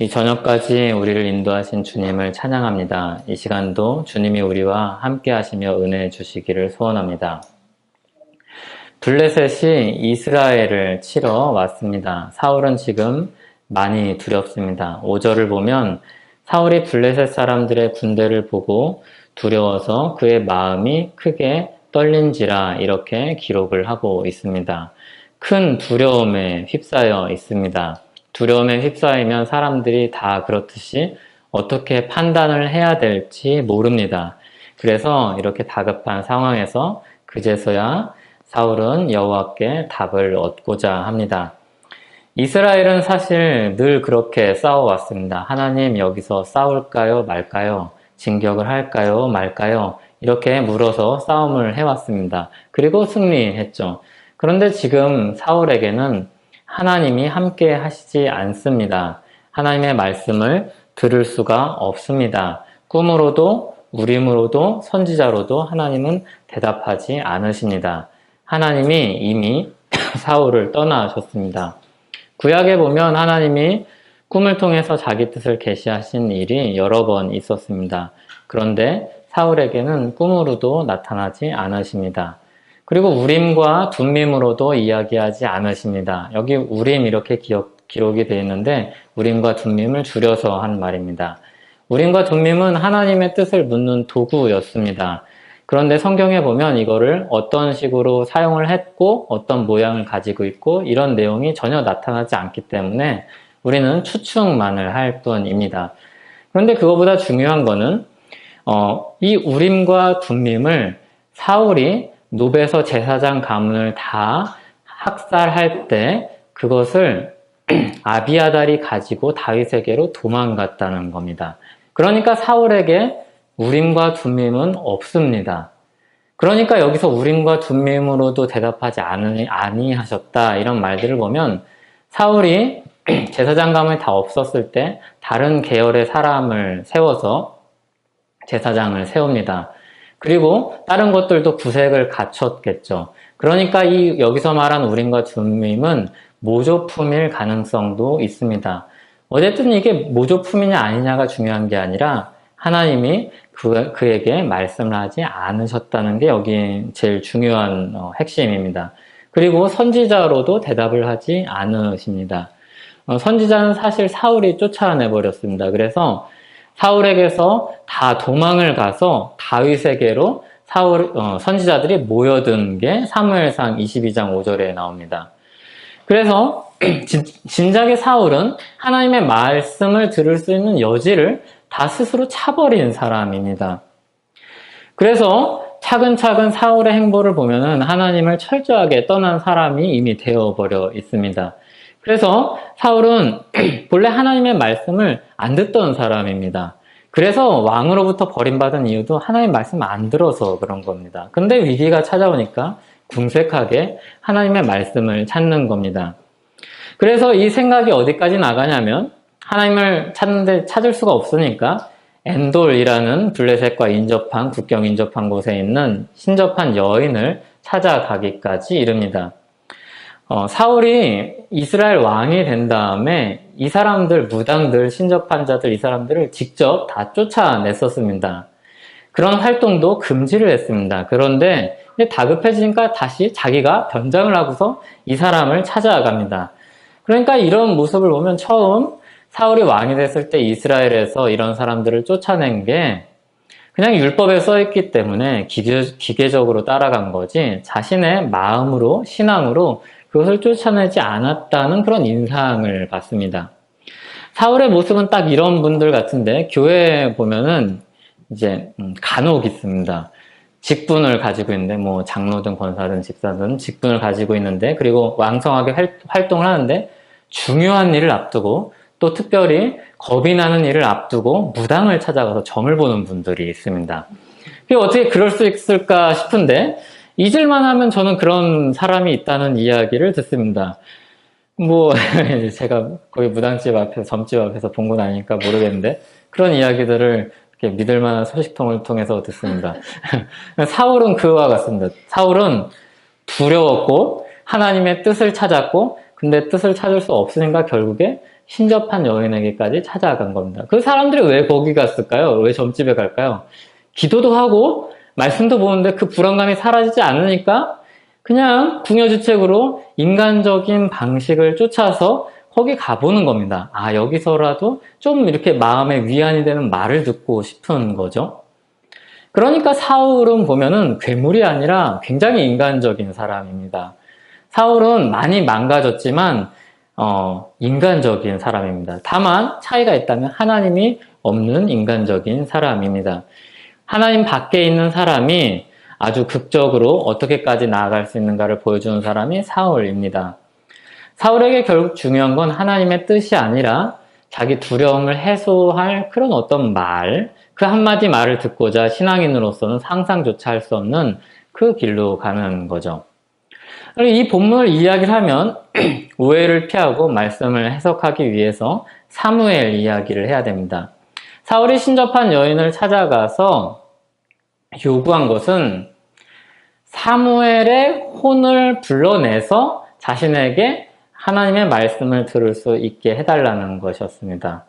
이 저녁까지 우리를 인도하신 주님을 찬양합니다. 이 시간도 주님이 우리와 함께 하시며 은혜 주시기를 소원합니다. 블레셋이 이스라엘을 치러 왔습니다. 사울은 지금 많이 두렵습니다. 5절을 보면 사울이 블레셋 사람들의 군대를 보고 두려워서 그의 마음이 크게 떨린지라 이렇게 기록을 하고 있습니다. 큰 두려움에 휩싸여 있습니다. 두려움에 휩싸이면 사람들이 다 그렇듯이 어떻게 판단을 해야 될지 모릅니다. 그래서 이렇게 다급한 상황에서 그제서야 사울은 여호와께 답을 얻고자 합니다. 이스라엘은 사실 늘 그렇게 싸워왔습니다. 하나님 여기서 싸울까요 말까요? 진격을 할까요 말까요? 이렇게 물어서 싸움을 해왔습니다. 그리고 승리했죠. 그런데 지금 사울에게는 하나님이 함께 하시지 않습니다. 하나님의 말씀을 들을 수가 없습니다. 꿈으로도 우림으로도 선지자로도 하나님은 대답하지 않으십니다. 하나님이 이미 사울을 떠나셨습니다. 구약에 보면 하나님이 꿈을 통해서 자기 뜻을 계시하신 일이 여러 번 있었습니다. 그런데 사울에게는 꿈으로도 나타나지 않으십니다. 그리고 우림과 둠밈으로도 이야기하지 않으십니다. 여기 우림 이렇게 기록이 되어 있는데 우림과 둠밈을 줄여서 한 말입니다. 우림과 둠밈은 하나님의 뜻을 묻는 도구였습니다. 그런데 성경에 보면 이거를 어떤 식으로 사용을 했고 어떤 모양을 가지고 있고 이런 내용이 전혀 나타나지 않기 때문에 우리는 추측만을 할 뿐입니다. 그런데 그거보다 중요한 거는 이 우림과 둠밈을 사울이 노베서 제사장 가문을 다 학살할 때 그것을 아비아달이 가지고 다윗에게로 도망갔다는 겁니다. 그러니까 사울에게 우림과 둠밈은 없습니다. 그러니까 여기서 우림과 둠밈으로도 대답하지 아니하셨다 이런 말들을 보면 사울이 제사장 가문이 다 없었을 때 다른 계열의 사람을 세워서 제사장을 세웁니다. 그리고 다른 것들도 구색을 갖췄겠죠. 그러니까 여기서 말한 우림과 둠밈은 모조품일 가능성도 있습니다. 어쨌든 이게 모조품이냐 아니냐가 중요한 게 아니라 하나님이 그에게 말씀을 하지 않으셨다는 게 여기 제일 중요한 핵심입니다. 그리고 선지자로도 대답을 하지 않으십니다. 선지자는 사실 사울이 쫓아내버렸습니다. 그래서 사울에게서 다 도망을 가서 다윗에게로 선지자들이 모여든 게 사무엘상 22장 5절에 나옵니다. 그래서 진작에 사울은 하나님의 말씀을 들을 수 있는 여지를 다 스스로 차버린 사람입니다. 그래서 차근차근 사울의 행보를 보면은 하나님을 철저하게 떠난 사람이 이미 되어버려 있습니다. 그래서 사울은 본래 하나님의 말씀을 안 듣던 사람입니다. 그래서 왕으로부터 버림받은 이유도 하나님 말씀 안 들어서 그런 겁니다. 근데 위기가 찾아오니까 궁색하게 하나님의 말씀을 찾는 겁니다. 그래서 이 생각이 어디까지 나가냐면 하나님을 찾는데 찾을 수가 없으니까 엔돌이라는 블레셋과 국경 인접한 곳에 있는 신접한 여인을 찾아가기까지 이릅니다. 사울이 이스라엘 왕이 된 다음에 이 사람들, 무당들, 신접한 자들 이 사람들을 직접 다 쫓아냈었습니다. 그런 활동도 금지를 했습니다. 그런데 다급해지니까 다시 자기가 변장을 하고서 이 사람을 찾아갑니다. 그러니까 이런 모습을 보면 처음 사울이 왕이 됐을 때 이스라엘에서 이런 사람들을 쫓아낸 게 그냥 율법에 써있기 때문에 기계적으로 따라간 거지 자신의 마음으로, 신앙으로 그것을 쫓아내지 않았다는 그런 인상을 받습니다. 사울의 모습은 딱 이런 분들 같은데 교회에 보면은 이제 간혹 있습니다. 직분을 가지고 있는데 뭐 장로든 권사든 집사든 직분을 가지고 있는데 그리고 왕성하게 활동을 하는데 중요한 일을 앞두고 또 특별히 겁이 나는 일을 앞두고 무당을 찾아가서 점을 보는 분들이 있습니다. 어떻게 그럴 수 있을까 싶은데 잊을만 하면 저는 그런 사람이 있다는 이야기를 듣습니다. 제가 거기 무당집 앞에서, 점집 앞에서 본 건 아니니까 모르겠는데, 그런 이야기들을 이렇게 믿을 만한 소식통을 통해서 듣습니다. 사울은 그와 같습니다. 사울은 두려웠고, 하나님의 뜻을 찾았고, 근데 뜻을 찾을 수 없으니까 결국에 신접한 여인에게까지 찾아간 겁니다. 그 사람들이 왜 거기 갔을까요? 왜 점집에 갈까요? 기도도 하고 말씀도 보는데 그 불안감이 사라지지 않으니까 그냥 궁여지책으로 인간적인 방식을 쫓아서 거기 가보는 겁니다. 아, 여기서라도 좀 이렇게 마음에 위안이 되는 말을 듣고 싶은 거죠. 그러니까 사울은 보면은 괴물이 아니라 굉장히 인간적인 사람입니다. 사울은 많이 망가졌지만 인간적인 사람입니다. 다만 차이가 있다면 하나님이 없는 인간적인 사람입니다. 하나님 밖에 있는 사람이 아주 극적으로 어떻게까지 나아갈 수 있는가를 보여주는 사람이 사울입니다. 사울에게 결국 중요한 건 하나님의 뜻이 아니라 자기 두려움을 해소할 그런 어떤 말, 그 한마디 말을 듣고자 신앙인으로서는 상상조차 할 수 없는 그 길로 가는 거죠. 이 본문을 이야기를 하면 오해를 피하고 말씀을 해석하기 위해서 사무엘 이야기를 해야 됩니다. 사울이 신접한 여인을 찾아가서 요구한 것은 사무엘의 혼을 불러내서 자신에게 하나님의 말씀을 들을 수 있게 해달라는 것이었습니다.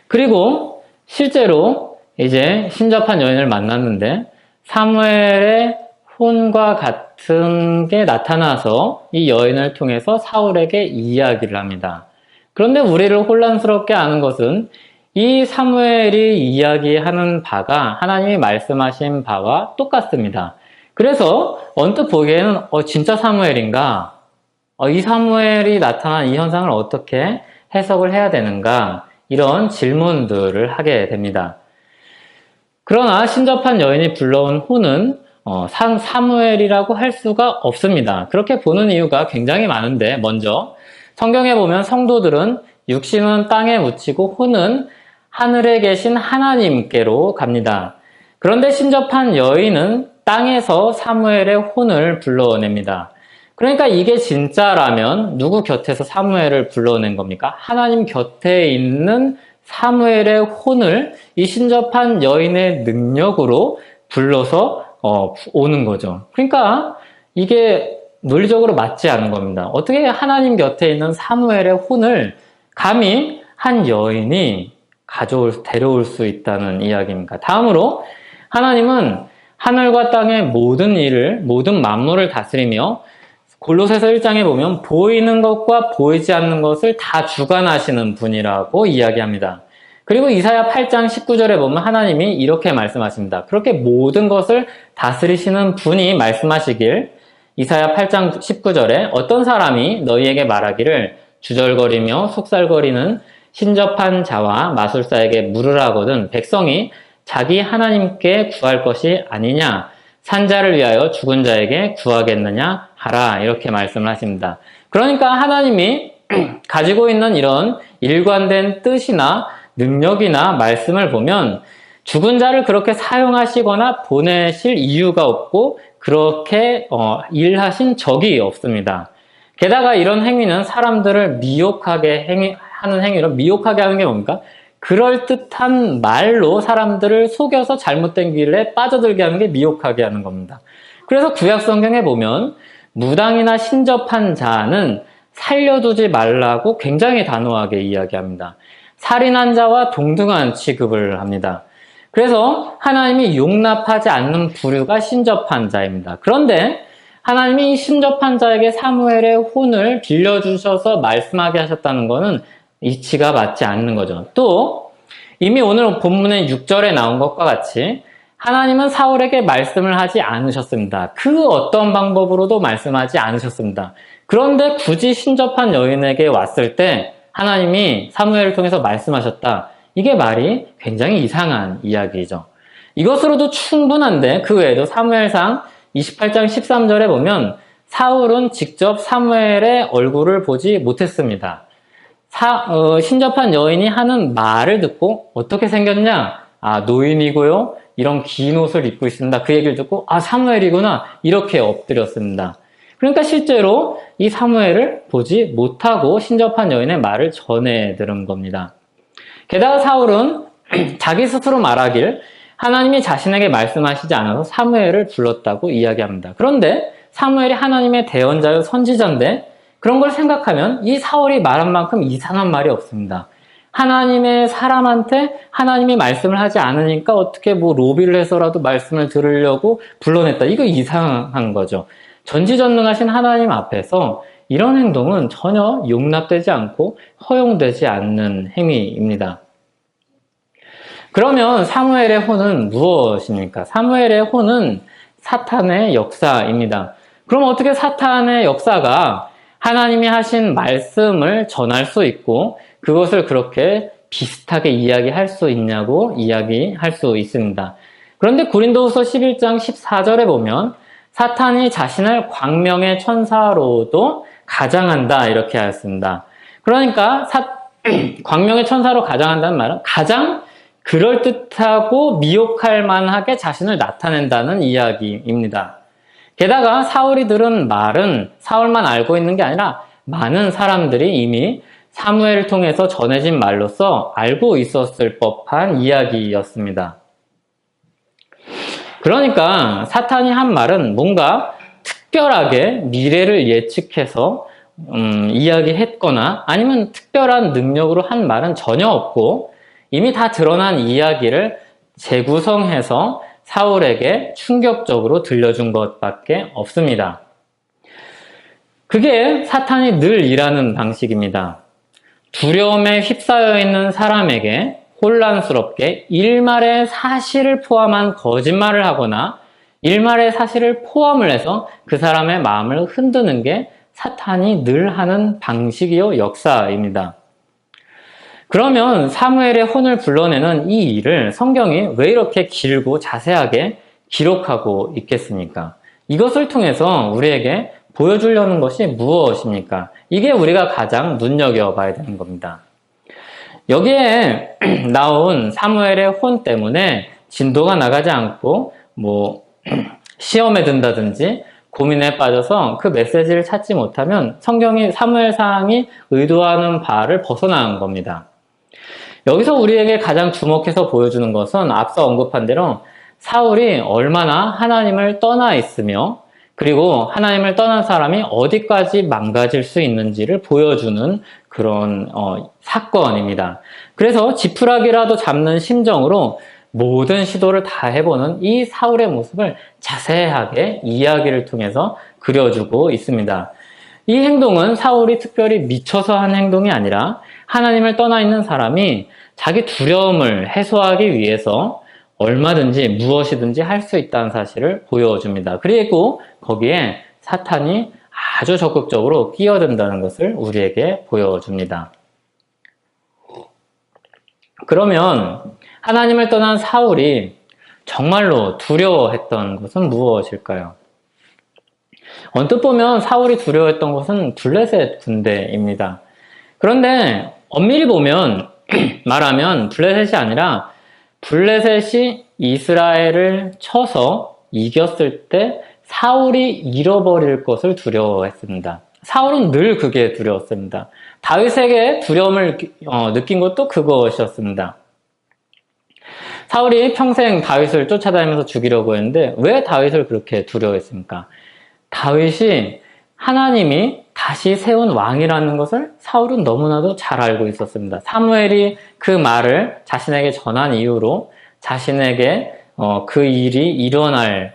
그리고 실제로 이제 신접한 여인을 만났는데 사무엘의 혼과 같은 게 나타나서 이 여인을 통해서 사울에게 이야기를 합니다. 그런데 우리를 혼란스럽게 하는 것은 이 사무엘이 이야기하는 바가 하나님이 말씀하신 바와 똑같습니다. 그래서 언뜻 보기에는 진짜 사무엘인가? 이 사무엘이 나타난 이 현상을 어떻게 해석을 해야 되는가? 이런 질문들을 하게 됩니다. 그러나 신접한 여인이 불러온 혼은 사무엘이라고 할 수가 없습니다. 그렇게 보는 이유가 굉장히 많은데 먼저 성경에 보면 성도들은 육신은 땅에 묻히고 혼은 하늘에 계신 하나님께로 갑니다. 그런데 신접한 여인은 땅에서 사무엘의 혼을 불러냅니다. 그러니까 이게 진짜라면 누구 곁에서 사무엘을 불러낸 겁니까? 하나님 곁에 있는 사무엘의 혼을 이 신접한 여인의 능력으로 불러서 오는 거죠. 그러니까 이게 논리적으로 맞지 않은 겁니다. 어떻게 하나님 곁에 있는 사무엘의 혼을 감히 한 여인이 데려올 수 있다는 이야기입니까? 다음으로 하나님은 하늘과 땅의 모든 일을, 모든 만물을 다스리며 골로새서 1장에 보면 보이는 것과 보이지 않는 것을 다 주관하시는 분이라고 이야기합니다. 그리고 이사야 8장 19절에 보면 하나님이 이렇게 말씀하십니다. 그렇게 모든 것을 다스리시는 분이 말씀하시길 이사야 8장 19절에 어떤 사람이 너희에게 말하기를 주절거리며 속살거리는 신접한 자와 마술사에게 물으라거든 백성이 자기 하나님께 구할 것이 아니냐 산자를 위하여 죽은 자에게 구하겠느냐 하라 이렇게 말씀을 하십니다. 그러니까 하나님이 가지고 있는 이런 일관된 뜻이나 능력이나 말씀을 보면 죽은 자를 그렇게 사용하시거나 보내실 이유가 없고 그렇게 일하신 적이 없습니다. 게다가 이런 행위는 사람들을 미혹하게 하는 행위로 미혹하게 하는 게 뭡니까? 그럴듯한 말로 사람들을 속여서 잘못된 길에 빠져들게 하는 게 미혹하게 하는 겁니다. 그래서 구약 성경에 보면 무당이나 신접한 자는 살려두지 말라고 굉장히 단호하게 이야기합니다. 살인한 자와 동등한 취급을 합니다. 그래서 하나님이 용납하지 않는 부류가 신접한 자입니다. 그런데 하나님이 이 신접한 자에게 사무엘의 혼을 빌려주셔서 말씀하게 하셨다는 것은 이치가 맞지 않는 거죠. 또 이미 오늘 본문의 6절에 나온 것과 같이 하나님은 사울에게 말씀을 하지 않으셨습니다. 그 어떤 방법으로도 말씀하지 않으셨습니다. 그런데 굳이 신접한 여인에게 왔을 때 하나님이 사무엘을 통해서 말씀하셨다. 이게 말이 굉장히 이상한 이야기죠. 이것으로도 충분한데 그 외에도 사무엘상 28장 13절에 보면 사울은 직접 사무엘의 얼굴을 보지 못했습니다. 신접한 여인이 하는 말을 듣고 어떻게 생겼냐? 노인이고요. 이런 긴 옷을 입고 있습니다. 그 얘기를 듣고 사무엘이구나. 이렇게 엎드렸습니다. 그러니까 실제로 이 사무엘을 보지 못하고 신접한 여인의 말을 전해 들은 겁니다. 게다가 사울은 자기 스스로 말하길 하나님이 자신에게 말씀하시지 않아서 사무엘을 불렀다고 이야기합니다. 그런데 사무엘이 하나님의 대언자요 선지자인데 그런 걸 생각하면 이 사울이 말한 만큼 이상한 말이 없습니다. 하나님의 사람한테 하나님이 말씀을 하지 않으니까 어떻게 뭐 로비를 해서라도 말씀을 들으려고 불러냈다. 이거 이상한 거죠. 전지전능하신 하나님 앞에서 이런 행동은 전혀 용납되지 않고 허용되지 않는 행위입니다. 그러면 사무엘의 혼은 무엇입니까? 사무엘의 혼은 사탄의 역사입니다. 그럼 어떻게 사탄의 역사가 하나님이 하신 말씀을 전할 수 있고 그것을 그렇게 비슷하게 이야기할 수 있냐고 이야기할 수 있습니다. 그런데 고린도후서 11장 14절에 보면 사탄이 자신을 광명의 천사로도 가장한다 이렇게 하였습니다. 그러니까 광명의 천사로 가장한다는 말은 가장 그럴듯하고 미혹할 만하게 자신을 나타낸다는 이야기입니다. 게다가 사울이 들은 말은 사울만 알고 있는 게 아니라 많은 사람들이 이미 사무엘을 통해서 전해진 말로써 알고 있었을 법한 이야기였습니다. 그러니까 사탄이 한 말은 뭔가 특별하게 미래를 예측해서 이야기했거나 아니면 특별한 능력으로 한 말은 전혀 없고 이미 다 드러난 이야기를 재구성해서 사울에게 충격적으로 들려준 것밖에 없습니다. 그게 사탄이 늘 일하는 방식입니다. 두려움에 휩싸여 있는 사람에게 혼란스럽게 일말의 사실을 포함한 거짓말을 하거나 일말의 사실을 포함을 해서 그 사람의 마음을 흔드는 게 사탄이 늘 하는 방식이요 역사입니다. 그러면 사무엘의 혼을 불러내는 이 일을 성경이 왜 이렇게 길고 자세하게 기록하고 있겠습니까? 이것을 통해서 우리에게 보여주려는 것이 무엇입니까? 이게 우리가 가장 눈여겨봐야 되는 겁니다. 여기에 나온 사무엘의 혼 때문에 진도가 나가지 않고 시험에 든다든지 고민에 빠져서 그 메시지를 찾지 못하면 성경이 사무엘상이 의도하는 바를 벗어나는 겁니다. 여기서 우리에게 가장 주목해서 보여주는 것은 앞서 언급한 대로 사울이 얼마나 하나님을 떠나 있으며 그리고 하나님을 떠난 사람이 어디까지 망가질 수 있는지를 보여주는 그런 사건입니다. 그래서 지푸라기라도 잡는 심정으로 모든 시도를 다 해보는 이 사울의 모습을 자세하게 이야기를 통해서 그려주고 있습니다. 이 행동은 사울이 특별히 미쳐서 한 행동이 아니라 하나님을 떠나 있는 사람이 자기 두려움을 해소하기 위해서 얼마든지 무엇이든지 할 수 있다는 사실을 보여줍니다. 그리고 거기에 사탄이 아주 적극적으로 끼어든다는 것을 우리에게 보여줍니다. 그러면 하나님을 떠난 사울이 정말로 두려워했던 것은 무엇일까요? 언뜻 보면 사울이 두려워했던 것은 블레셋 군대입니다. 그런데 엄밀히 보면 말하면 블레셋이 아니라 블레셋이 이스라엘을 쳐서 이겼을 때 사울이 잃어버릴 것을 두려워했습니다. 사울은 늘 그게 두려웠습니다. 다윗에게 두려움을 느낀 것도 그것이었습니다. 사울이 평생 다윗을 쫓아다니면서 죽이려고 했는데 왜 다윗을 그렇게 두려워했습니까? 다윗이 하나님이 다시 세운 왕이라는 것을 사울은 너무나도 잘 알고 있었습니다. 사무엘이 그 말을 자신에게 전한 이후로 자신에게 그 일이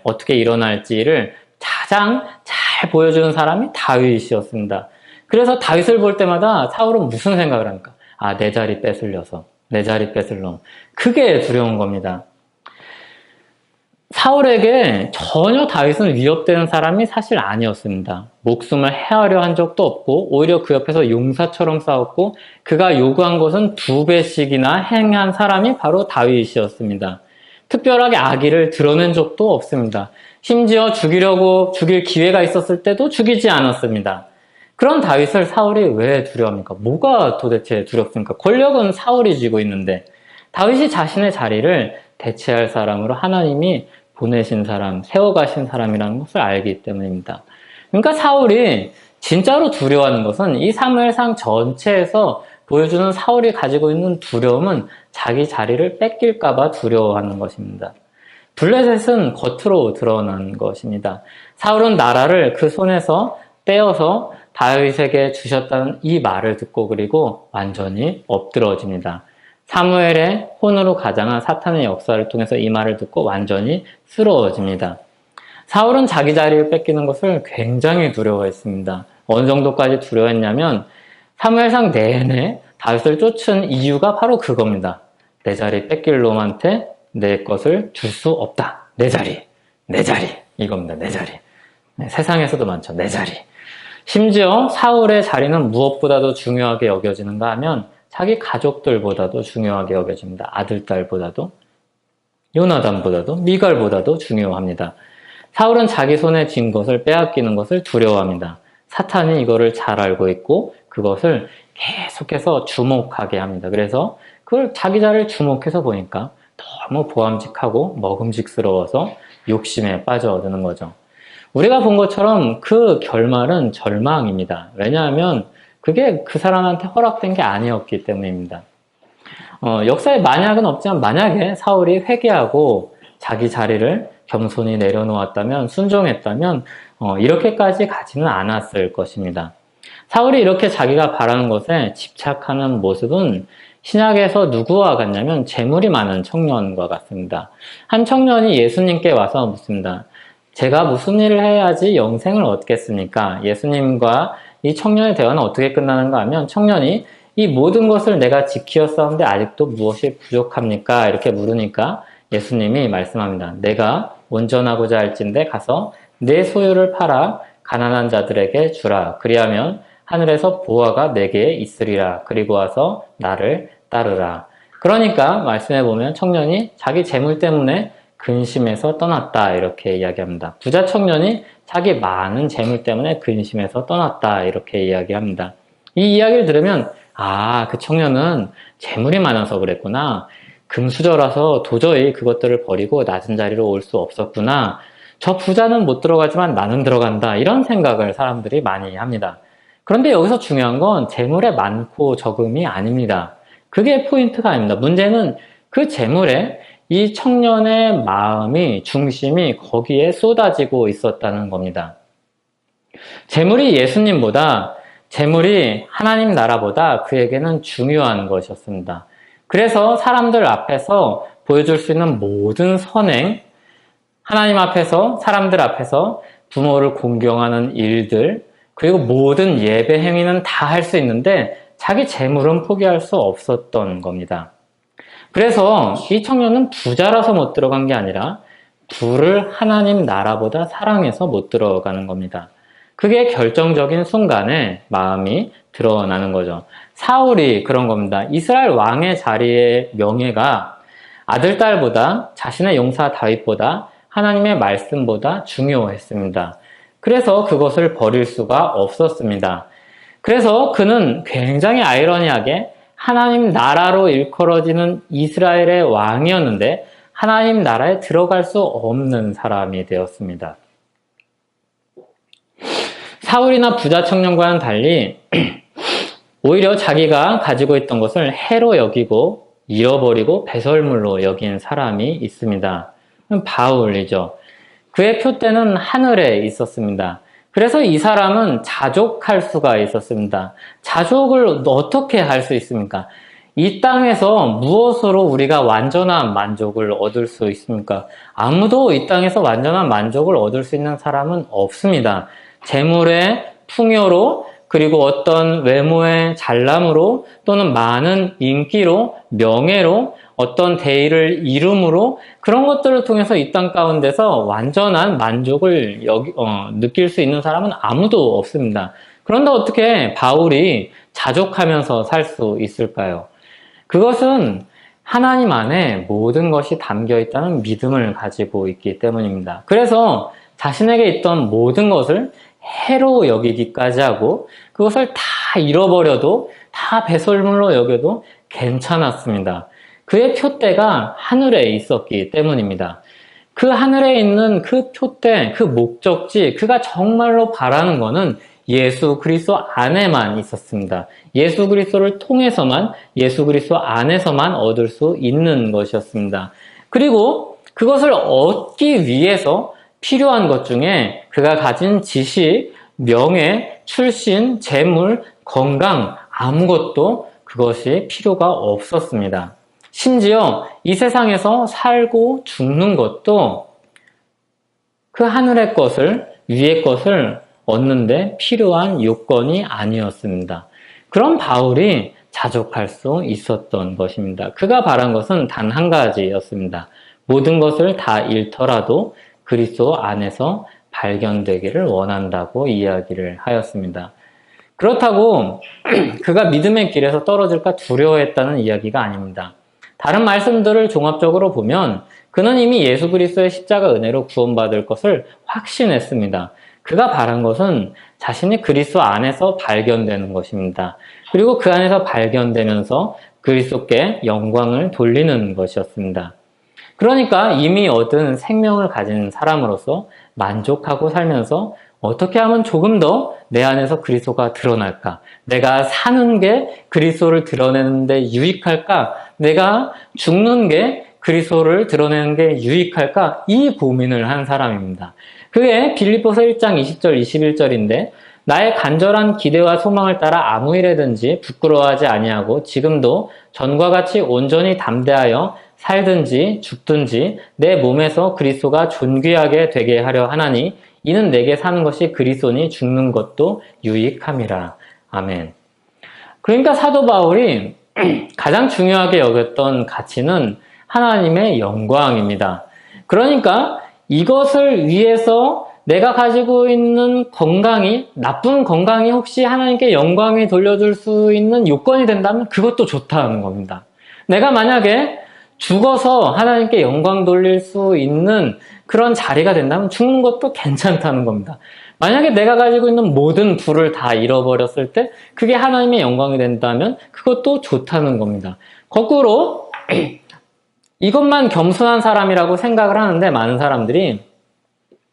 어떻게 일어날지를 가장 잘 보여주는 사람이 다윗이었습니다. 그래서 다윗을 볼 때마다 사울은 무슨 생각을 합니까? 내 자리 뺏을려서, 내 자리 뺏을 놈. 그게 두려운 겁니다. 사울에게 전혀 다윗은 위협되는 사람이 사실 아니었습니다. 목숨을 해하려 한 적도 없고 오히려 그 옆에서 용사처럼 싸웠고 그가 요구한 것은 2배씩이나 행한 사람이 바로 다윗이었습니다. 특별하게 악의를 드러낸 적도 없습니다. 심지어 죽일 기회가 있었을 때도 죽이지 않았습니다. 그런 다윗을 사울이 왜 두려워합니까? 뭐가 도대체 두렵습니까? 권력은 사울이 쥐고 있는데 다윗이 자신의 자리를 대체할 사람으로 하나님이 보내신 사람, 세워가신 사람이라는 것을 알기 때문입니다. 그러니까 사울이 진짜로 두려워하는 것은 이 사무엘상 전체에서 보여주는 사울이 가지고 있는 두려움은 자기 자리를 뺏길까봐 두려워하는 것입니다. 블레셋은 겉으로 드러난 것입니다. 사울은 나라를 그 손에서 떼어서 다윗에게 주셨다는 이 말을 듣고 그리고 완전히 엎드러집니다. 사무엘의 혼으로 가장한 사탄의 역사를 통해서 이 말을 듣고 완전히 쓰러워집니다. 사울은 자기 자리를 뺏기는 것을 굉장히 두려워했습니다. 어느 정도까지 두려워했냐면 사무엘상 내내 다윗을 쫓은 이유가 바로 그겁니다. 내 자리 뺏길 놈한테 내 것을 줄 수 없다. 내 자리 이겁니다. 내 자리. 세상에서도 많죠. 내 자리. 심지어 사울의 자리는 무엇보다도 중요하게 여겨지는가 하면 자기 가족들보다도 중요하게 여겨집니다. 아들, 딸보다도, 요나단보다도, 미갈보다도 중요합니다. 사울은 자기 손에 쥔 것을 빼앗기는 것을 두려워합니다. 사탄이 이거를 잘 알고 있고 그것을 계속해서 주목하게 합니다. 그래서 그걸 자기 자리를 주목해서 보니까 너무 보암직하고 먹음직스러워서 욕심에 빠져드는 거죠. 우리가 본 것처럼 그 결말은 절망입니다. 왜냐하면 그게 그 사람한테 허락된 게 아니었기 때문입니다. 역사에 만약은 없지만 만약에 사울이 회개하고 자기 자리를 겸손히 내려놓았다면, 순종했다면 이렇게까지 가지는 않았을 것입니다. 사울이 이렇게 자기가 바라는 것에 집착하는 모습은 신약에서 누구와 같냐면 재물이 많은 청년과 같습니다. 한 청년이 예수님께 와서 묻습니다. 제가 무슨 일을 해야지 영생을 얻겠습니까? 예수님과 이 청년의 대화는 어떻게 끝나는가 하면 청년이 이 모든 것을 내가 지키었사온데 아직도 무엇이 부족합니까? 이렇게 물으니까 예수님이 말씀합니다. 내가 온전하고자 할진대 가서 내 소유를 팔아 가난한 자들에게 주라. 그리하면 하늘에서 보화가 내게 있으리라. 그리고 와서 나를 따르라. 그러니까 말씀해 보면 청년이 자기 재물 때문에 근심해서 떠났다 이렇게 이야기합니다. 부자 청년이 자기 많은 재물 때문에 근심해서 떠났다 이렇게 이야기합니다. 이 이야기를 들으면 그 청년은 재물이 많아서 그랬구나. 금수저라서 도저히 그것들을 버리고 낮은 자리로 올 수 없었구나. 저 부자는 못 들어가지만 나는 들어간다. 이런 생각을 사람들이 많이 합니다. 그런데 여기서 중요한 건 재물의 많고 적음이 아닙니다. 그게 포인트가 아닙니다. 문제는 그 재물에 이 청년의 마음이, 중심이 거기에 쏟아지고 있었다는 겁니다. 재물이 예수님보다, 재물이 하나님 나라보다 그에게는 중요한 것이었습니다. 그래서 사람들 앞에서 보여줄 수 있는 모든 선행, 하나님 앞에서, 사람들 앞에서 부모를 공경하는 일들, 그리고 모든 예배 행위는 다 할 수 있는데 자기 재물은 포기할 수 없었던 겁니다. 그래서 이 청년은 부자라서 못 들어간 게 아니라 부를 하나님 나라보다 사랑해서 못 들어가는 겁니다. 그게 결정적인 순간에 마음이 드러나는 거죠. 사울이 그런 겁니다. 이스라엘 왕의 자리의 명예가 아들, 딸보다 자신의 용사 다윗보다 하나님의 말씀보다 중요했습니다. 그래서 그것을 버릴 수가 없었습니다. 그래서 그는 굉장히 아이러니하게 하나님 나라로 일컬어지는 이스라엘의 왕이었는데 하나님 나라에 들어갈 수 없는 사람이 되었습니다. 사울이나 부자 청년과는 달리 오히려 자기가 가지고 있던 것을 해로 여기고 잃어버리고 배설물로 여긴 사람이 있습니다. 바울이죠. 그의 표대는 하늘에 있었습니다. 그래서 이 사람은 자족할 수가 있었습니다. 자족을 어떻게 할 수 있습니까? 이 땅에서 무엇으로 우리가 완전한 만족을 얻을 수 있습니까? 아무도 이 땅에서 완전한 만족을 얻을 수 있는 사람은 없습니다. 재물의 풍요로, 그리고 어떤 외모의 잘남으로, 또는 많은 인기로, 명예로, 어떤 대의를 이룸으로, 그런 것들을 통해서 이 땅 가운데서 완전한 만족을 느낄 수 있는 사람은 아무도 없습니다. 그런데 어떻게 바울이 자족하면서 살 수 있을까요? 그것은 하나님 안에 모든 것이 담겨 있다는 믿음을 가지고 있기 때문입니다. 그래서 자신에게 있던 모든 것을 해로 여기기까지 하고 그것을 다 잃어버려도, 다 배설물로 여겨도 괜찮았습니다. 그의 표대가 하늘에 있었기 때문입니다. 그 하늘에 있는 그 표대, 그 목적지, 그가 정말로 바라는 것은 예수 그리스도 안에만 있었습니다. 예수 그리스도를 통해서만, 예수 그리스도 안에서만 얻을 수 있는 것이었습니다. 그리고 그것을 얻기 위해서 필요한 것 중에 그가 가진 지식, 명예, 출신, 재물, 건강 아무것도 그것이 필요가 없었습니다. 심지어 이 세상에서 살고 죽는 것도 그 하늘의 것을, 위의 것을 얻는데 필요한 요건이 아니었습니다. 그런 바울이 자족할 수 있었던 것입니다. 그가 바란 것은 단 한 가지였습니다. 모든 것을 다 잃더라도 그리스도 안에서 발견되기를 원한다고 이야기를 하였습니다. 그렇다고 그가 믿음의 길에서 떨어질까 두려워했다는 이야기가 아닙니다. 다른 말씀들을 종합적으로 보면 그는 이미 예수 그리스도의 십자가 은혜로 구원받을 것을 확신했습니다. 그가 바란 것은 자신이 그리스도 안에서 발견되는 것입니다. 그리고 그 안에서 발견되면서 그리스도께 영광을 돌리는 것이었습니다. 그러니까 이미 얻은 생명을 가진 사람으로서 만족하고 살면서 어떻게 하면 조금 더 내 안에서 그리스도가 드러날까? 내가 사는 게 그리스도를 드러내는 데 유익할까? 내가 죽는 게 그리스도를 드러내는 게 유익할까? 이 고민을 한 사람입니다. 그게 빌립보서 1장 20절 21절인데 나의 간절한 기대와 소망을 따라 아무 일에든지 부끄러워하지 아니하고 지금도 전과 같이 온전히 담대하여 살든지 죽든지 내 몸에서 그리스도가 존귀하게 되게 하려 하나니 이는 내게 사는 것이 그리스도니 죽는 것도 유익함이라. 아멘. 그러니까 사도 바울이 가장 중요하게 여겼던 가치는 하나님의 영광입니다. 그러니까 이것을 위해서 내가 가지고 있는 건강이, 나쁜 건강이 혹시 하나님께 영광을 돌려줄 수 있는 요건이 된다면 그것도 좋다는 겁니다. 내가 만약에 죽어서 하나님께 영광 돌릴 수 있는 그런 자리가 된다면 죽는 것도 괜찮다는 겁니다. 만약에 내가 가지고 있는 모든 부를 다 잃어버렸을 때 그게 하나님의 영광이 된다면 그것도 좋다는 겁니다. 거꾸로 이것만 겸손한 사람이라고 생각을 하는데 많은 사람들이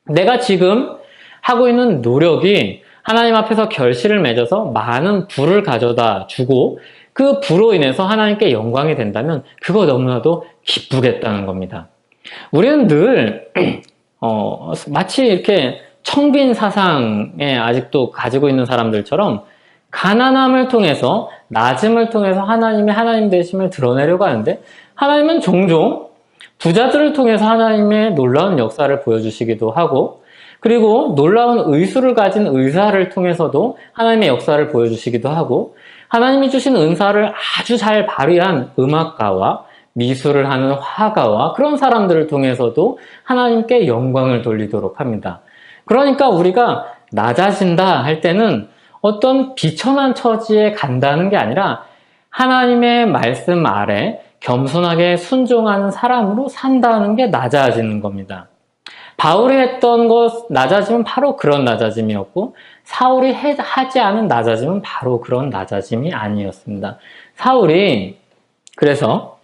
내가 지금 하고 있는 노력이 하나님 앞에서 결실을 맺어서 많은 부를 가져다 주고 그 부로 인해서 하나님께 영광이 된다면 그거 너무나도 기쁘겠다는 겁니다. 우리는 늘 마치 이렇게 청빈 사상에 아직도 가지고 있는 사람들처럼 가난함을 통해서 낮음을 통해서 하나님의 하나님 되심을 드러내려고 하는데 하나님은 종종 부자들을 통해서 하나님의 놀라운 역사를 보여주시기도 하고 그리고 놀라운 의수를 가진 의사를 통해서도 하나님의 역사를 보여주시기도 하고 하나님이 주신 은사를 아주 잘 발휘한 음악가와 미술을 하는 화가와 그런 사람들을 통해서도 하나님께 영광을 돌리도록 합니다. 그러니까 우리가 낮아진다 할 때는 어떤 비천한 처지에 간다는 게 아니라 하나님의 말씀 아래 겸손하게 순종하는 사람으로 산다는 게 낮아지는 겁니다. 바울이 했던 것 낮아짐은 바로 그런 낮아짐이었고 사울이 하지 않은 낮아짐은 바로 그런 낮아짐이 아니었습니다. 사울이 그래서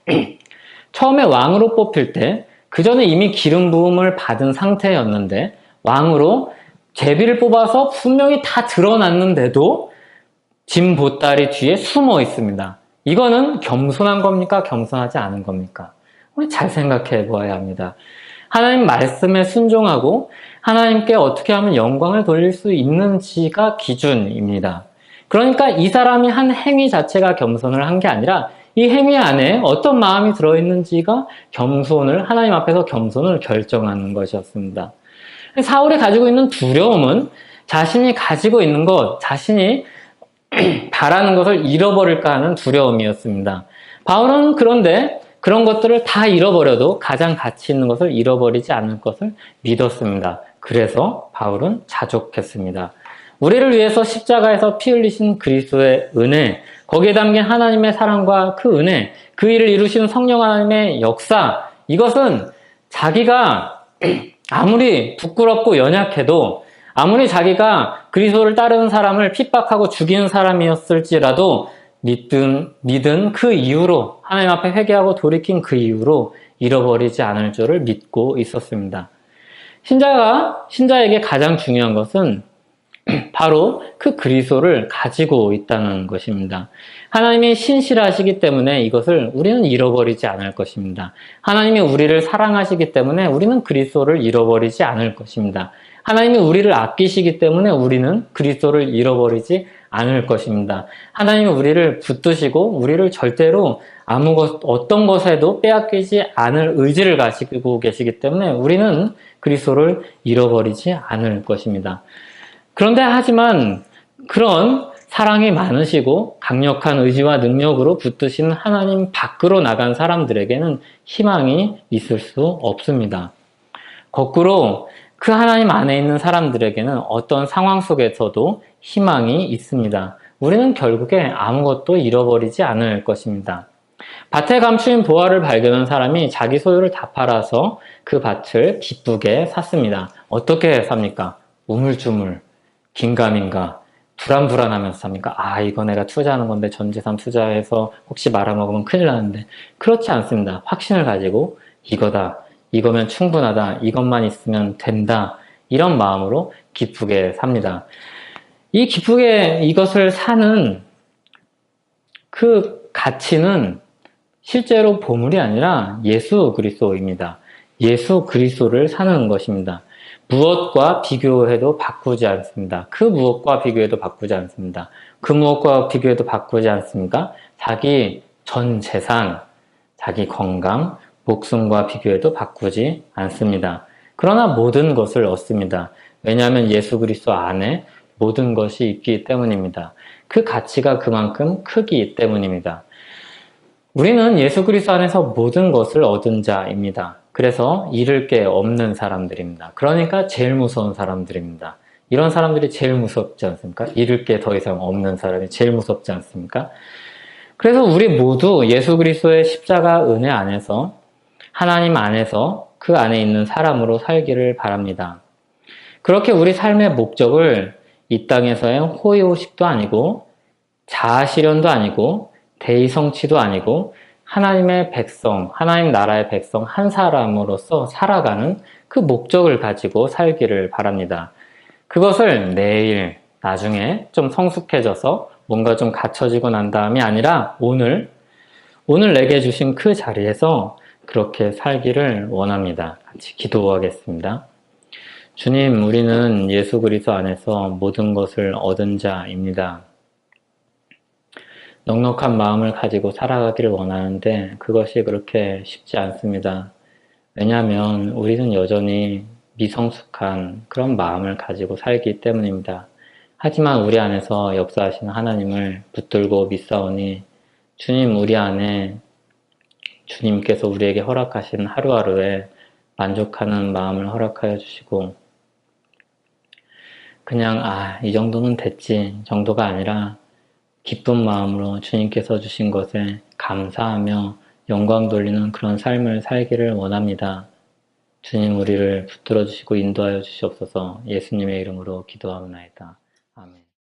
처음에 왕으로 뽑힐 때 그 전에 이미 기름 부음을 받은 상태였는데 왕으로 제비를 뽑아서 분명히 다 드러났는데도 짐 보따리 뒤에 숨어 있습니다. 이거는 겸손한 겁니까? 겸손하지 않은 겁니까? 우리 잘 생각해 보아야 합니다. 하나님 말씀에 순종하고 하나님께 어떻게 하면 영광을 돌릴 수 있는지가 기준입니다. 그러니까 이 사람이 한 행위 자체가 겸손을 한 게 아니라 이 행위 안에 어떤 마음이 들어있는지가 하나님 앞에서 겸손을 결정하는 것이었습니다. 사울이 가지고 있는 두려움은 자신이 가지고 있는 것, 자신이 바라는 것을 잃어버릴까 하는 두려움이었습니다. 바울은 그런데 그런 것들을 다 잃어버려도 가장 가치 있는 것을 잃어버리지 않을 것을 믿었습니다. 그래서 바울은 자족했습니다. 우리를 위해서 십자가에서 피 흘리신 그리스도의 은혜, 거기에 담긴 하나님의 사랑과 그 은혜, 그 일을 이루시는 성령 하나님의 역사, 이것은 자기가 아무리 부끄럽고 연약해도 아무리 자기가 그리스도를 따르는 사람을 핍박하고 죽이는 사람이었을지라도 믿은 그 이후로 하나님 앞에 회개하고 돌이킨 그 이후로 잃어버리지 않을 줄을 믿고 있었습니다. 신자에게 가장 중요한 것은 바로 그 그리스도를 가지고 있다는 것입니다. 하나님이 신실하시기 때문에 이것을 우리는 잃어버리지 않을 것입니다. 하나님이 우리를 사랑하시기 때문에 우리는 그리스도를 잃어버리지 않을 것입니다. 하나님이 우리를 아끼시기 때문에 우리는 그리스도를 잃어버리지 않을 것입니다. 하나님이 우리를 붙드시고 우리를 절대로 어떤 것에도 빼앗기지 않을 의지를 가지고 계시기 때문에 우리는 그리스도를 잃어버리지 않을 것입니다. 그런데 하지만 그런 사랑이 많으시고 강력한 의지와 능력으로 붙드신 하나님 밖으로 나간 사람들에게는 희망이 있을 수 없습니다. 거꾸로 그 하나님 안에 있는 사람들에게는 어떤 상황 속에서도 희망이 있습니다. 우리는 결국에 아무것도 잃어버리지 않을 것입니다. 밭에 감추인 보화를 발견한 사람이 자기 소유를 다 팔아서 그 밭을 기쁘게 샀습니다. 어떻게 삽니까? 우물쭈물, 긴가민가, 불안불안하면서 삽니까? 아, 이거 내가 투자하는 건데 전 재산 투자해서 혹시 말아먹으면 큰일 나는데. 그렇지 않습니다. 확신을 가지고 이거다, 이거면 충분하다, 이것만 있으면 된다, 이런 마음으로 기쁘게 삽니다. 이 기쁘게 이것을 사는 그 가치는 실제로 보물이 아니라 예수 그리스도입니다. 예수 그리스도를 사는 것입니다. 무엇과 비교해도 바꾸지 않습니다. 그 무엇과 비교해도 바꾸지 않습니다. 그 무엇과 비교해도 바꾸지 않습니까? 자기 전 재산, 자기 건강, 목숨과 비교해도 바꾸지 않습니다. 그러나 모든 것을 얻습니다. 왜냐하면 예수 그리스도 안에 모든 것이 있기 때문입니다. 그 가치가 그만큼 크기 때문입니다. 우리는 예수 그리스도 안에서 모든 것을 얻은 자입니다. 그래서 잃을 게 없는 사람들입니다. 그러니까 제일 무서운 사람들입니다. 이런 사람들이 제일 무섭지 않습니까? 잃을 게 더 이상 없는 사람이 제일 무섭지 않습니까? 그래서 우리 모두 예수 그리스도의 십자가 은혜 안에서 하나님 안에서 그 안에 있는 사람으로 살기를 바랍니다. 그렇게 우리 삶의 목적을 이 땅에서의 호의호식도 아니고 자아실현도 아니고 대의성취도 아니고 하나님의 백성, 하나님 나라의 백성 한 사람으로서 살아가는 그 목적을 가지고 살기를 바랍니다. 그것을 내일, 나중에 좀 성숙해져서 뭔가 좀 갖춰지고 난 다음이 아니라 오늘 내게 주신 그 자리에서 그렇게 살기를 원합니다. 같이 기도하겠습니다. 주님, 우리는 예수 그리스도 안에서 모든 것을 얻은 자입니다. 넉넉한 마음을 가지고 살아가기를 원하는데 그것이 그렇게 쉽지 않습니다. 왜냐하면 우리는 여전히 미성숙한 그런 마음을 가지고 살기 때문입니다. 하지만 우리 안에서 역사하시는 하나님을 붙들고 믿사오니 주님, 우리 안에 주님께서 우리에게 허락하신 하루하루에 만족하는 마음을 허락하여 주시고 그냥 이 정도는 됐지 정도가 아니라 기쁜 마음으로 주님께서 주신 것에 감사하며 영광 돌리는 그런 삶을 살기를 원합니다. 주님, 우리를 붙들어 주시고 인도하여 주시옵소서. 예수님의 이름으로 기도하옵나이다. 아멘.